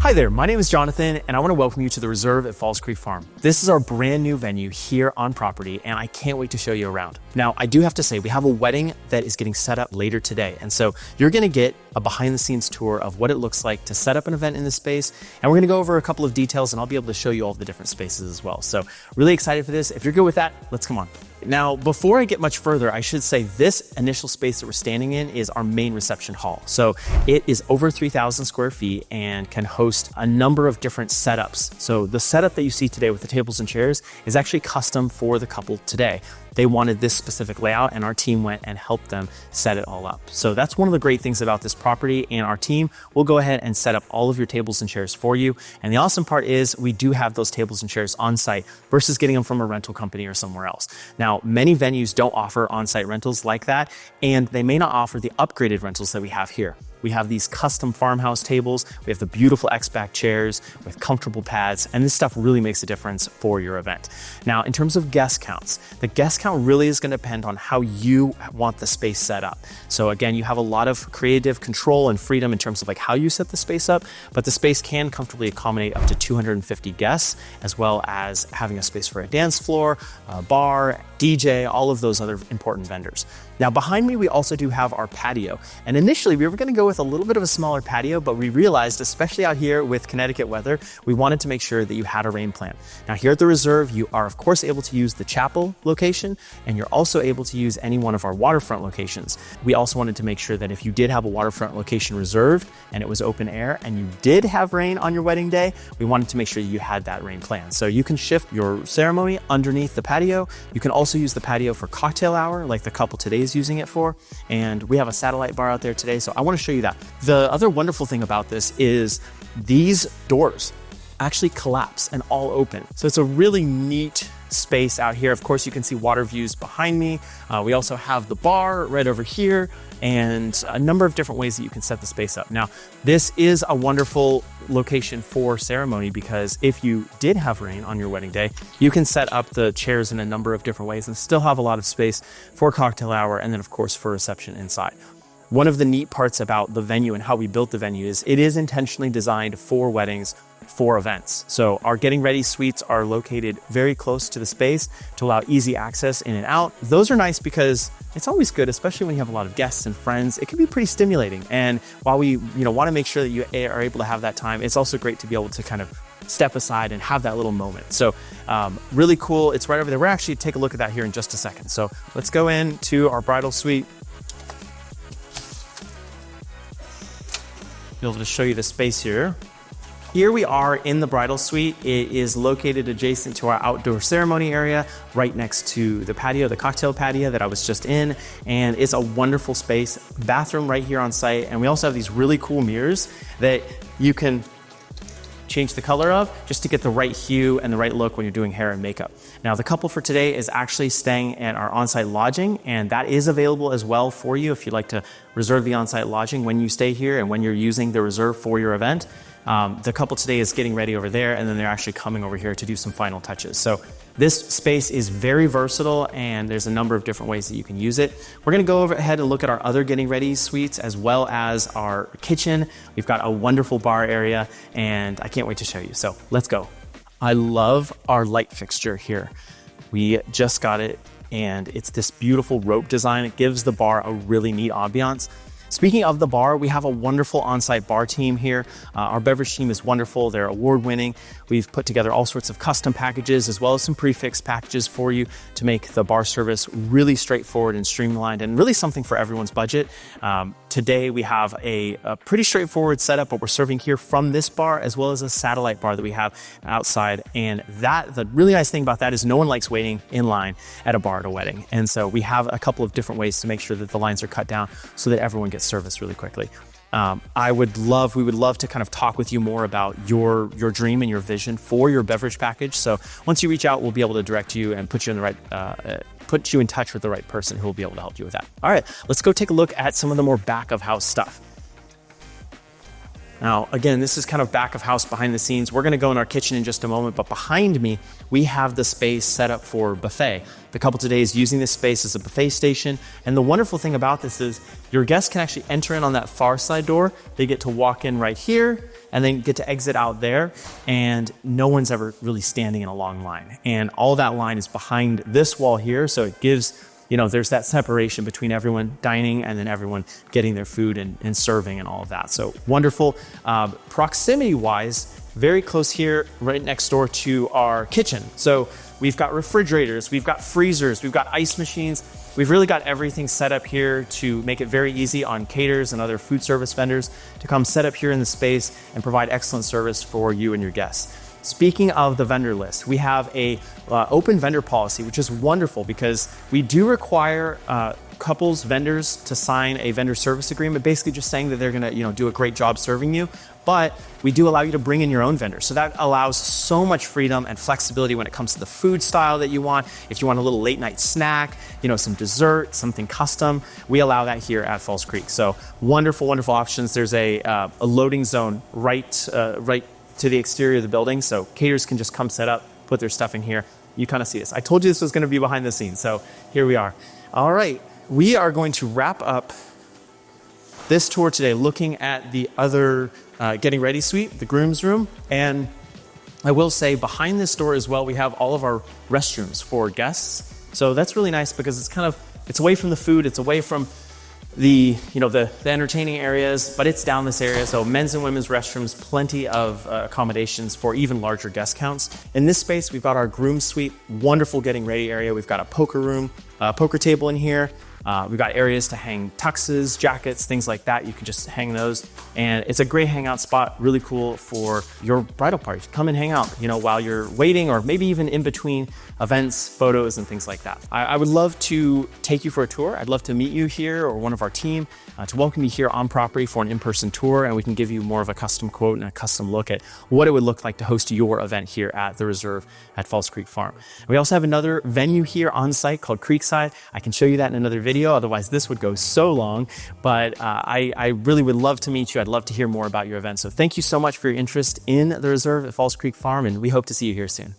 Hi there, my name is Jonathan, and I want to welcome you to the Reserve at Falls Creek Farm. This is our brand new venue here on property, and I can't wait to show you around. Now, I do have to say, we have a wedding that is getting set up later today, and so you're going to get a behind-the-scenes tour of what it looks like to set up an event in this space, and we're going to go over a couple of details, and I'll be able to show you all the different spaces as well. So, really excited for this. If you're good with that, let's come on. Now, before I get much further, I should say this initial space that we're standing in is our main reception hall. So it is over 3,000 square feet and can host a number of different setups. So the setup that you see today with the tables and chairs is actually custom for the couple today. They wanted this specific layout and our team went and helped them set it all up. So that's one of the great things about this property, and our team will go ahead and set up all of your tables and chairs for you. And the awesome part is we do have those tables and chairs on site versus getting them from a rental company or somewhere else. Now, many venues don't offer on-site rentals like that, and they may not offer the upgraded rentals that we have here. We have these custom farmhouse tables. We have the beautiful X-back chairs with comfortable pads, and this stuff really makes a difference for your event. Now, in terms of guest counts, the guest count really is going to depend on how you want the space set up. So again, you have a lot of creative control and freedom in terms of like how you set the space up, but the space can comfortably accommodate up to 250 guests, as well as having a space for a dance floor, a bar, DJ, all of those other important vendors. Now behind me, we also do have our patio. And initially we were gonna go with a little bit of a smaller patio, but we realized, especially out here with Connecticut weather, we wanted to make sure that you had a rain plan. Now here at the Reserve, you are of course able to use the chapel location, and you're also able to use any one of our waterfront locations. We also wanted to make sure that if you did have a waterfront location reserved and it was open air and you did have rain on your wedding day, we wanted to make sure you had that rain plan. So you can shift your ceremony underneath the patio. You can also use the patio for cocktail hour like the couple today is using it for, and we have a satellite bar out there today, so I want to show you that. The other wonderful thing about this is these doors actually collapse and all open, so it's a really neat space out here. Of course, you can see water views behind me. We also have the bar right over here and a number of different ways that you can set the space up. Now, this is a wonderful location for ceremony because if you did have rain on your wedding day, you can set up the chairs in a number of different ways and still have a lot of space for cocktail hour and then of course for reception inside. One of the neat parts about the venue and how we built the venue is it is intentionally designed for weddings, for events. So our getting ready suites are located very close to the space to allow easy access in and out. Those are nice because it's always good, especially when you have a lot of guests and friends. It can be pretty stimulating. And while we want to make sure that you are able to have that time, it's also great to be able to kind of step aside and have that little moment. So really cool. It's right over there. We're actually take a look at that here in just a second. So let's go into our bridal suite. Be able to show you the space here. Here we are in the bridal suite. It is located adjacent to our outdoor ceremony area, right next to the patio, the cocktail patio that I was just in. And it's a wonderful space, bathroom right here on site. And we also have these really cool mirrors that you can change the color of just to get the right hue and the right look when you're doing hair and makeup. Now, the couple for today is actually staying at our on-site lodging, and that is available as well for you if you'd like to reserve the on-site lodging when you stay here and when you're using the Reserve for your event. The couple today is getting ready over there, and then they're actually coming over here to do some final touches. So this space is very versatile, and there's a number of different ways that you can use it. We're gonna go ahead and look at our other getting ready suites as well as our kitchen. We've got a wonderful bar area, and I can't wait to show you. So let's go. I love our light fixture here. We just got it, and it's this beautiful rope design. It gives the bar a really neat ambiance. Speaking of the bar, we have a wonderful on-site bar team here. Our beverage team is wonderful. They're award-winning. We've put together all sorts of custom packages as well as some prefix packages for you to make the bar service really straightforward and streamlined and really something for everyone's budget. Today we have a pretty straightforward setup, but we're serving here from this bar as well as a satellite bar that we have outside. And the really nice thing about that is no one likes waiting in line at a bar at a wedding. And so we have a couple of different ways to make sure that the lines are cut down so that everyone gets service really quickly. We would love to kind of talk with you more about your dream and your vision for your beverage package. So once you reach out, we'll be able to direct you and put you in the right, put you in touch with the right person who will be able to help you with that. All right, let's go take a look at some of the more back of house stuff. Now, again, this is kind of back of house, behind the scenes. We're gonna go in our kitchen in just a moment, but behind me, we have the space set up for buffet. The couple today is using this space as a buffet station. And the wonderful thing about this is your guests can actually enter in on that far side door. They get to walk in right here and then get to exit out there. And no one's ever really standing in a long line. And all that line is behind this wall here. So it gives, there's that separation between everyone dining and then everyone getting their food and serving and all of that. So wonderful. Proximity wise, very close here, right next door to our kitchen. So we've got refrigerators, we've got freezers, we've got ice machines. We've really got everything set up here to make it very easy on caterers and other food service vendors to come set up here in the space and provide excellent service for you and your guests. Speaking of the vendor list, we have a open vendor policy, which is wonderful because we do require couples, vendors to sign a vendor service agreement, basically just saying that they're gonna do a great job serving you. But we do allow you to bring in your own vendor. So that allows so much freedom and flexibility when it comes to the food style that you want. If you want a little late night snack, some dessert, something custom, we allow that here at Falls Creek. So wonderful, wonderful options. There's a loading zone right to the exterior of the building. So caterers can just come set up, put their stuff in here. You kind of see this. I told you this was gonna be behind the scenes. So here we are. All right, we are going to wrap up this tour today looking at the other getting ready suite, the groom's room. And I will say behind this door as well, we have all of our restrooms for guests. So that's really nice because it's away from the food, it's away from the entertaining areas, but it's down this area. So men's and women's restrooms, plenty of accommodations for even larger guest counts. In this space, we've got our groom suite, wonderful getting ready area. We've got a poker room, poker table in here. We've got areas to hang tuxes, jackets, things like that. You can just hang those. And it's a great hangout spot, really cool for your bridal party. Come and hang out, while you're waiting or maybe even in between events, photos, and things like that. I would love to take you for a tour. I'd love to meet you here or one of our team to welcome you here on property for an in-person tour. And we can give you more of a custom quote and a custom look at what it would look like to host your event here at the Reserve at Falls Creek Farm. We also have another venue here on site called Creekside. I can show you that in another video. Otherwise, this would go so long, but I really would love to meet you. I'd love to hear more about your event. So thank you so much for your interest in the Reserve at Falls Creek Farm, and we hope to see you here soon.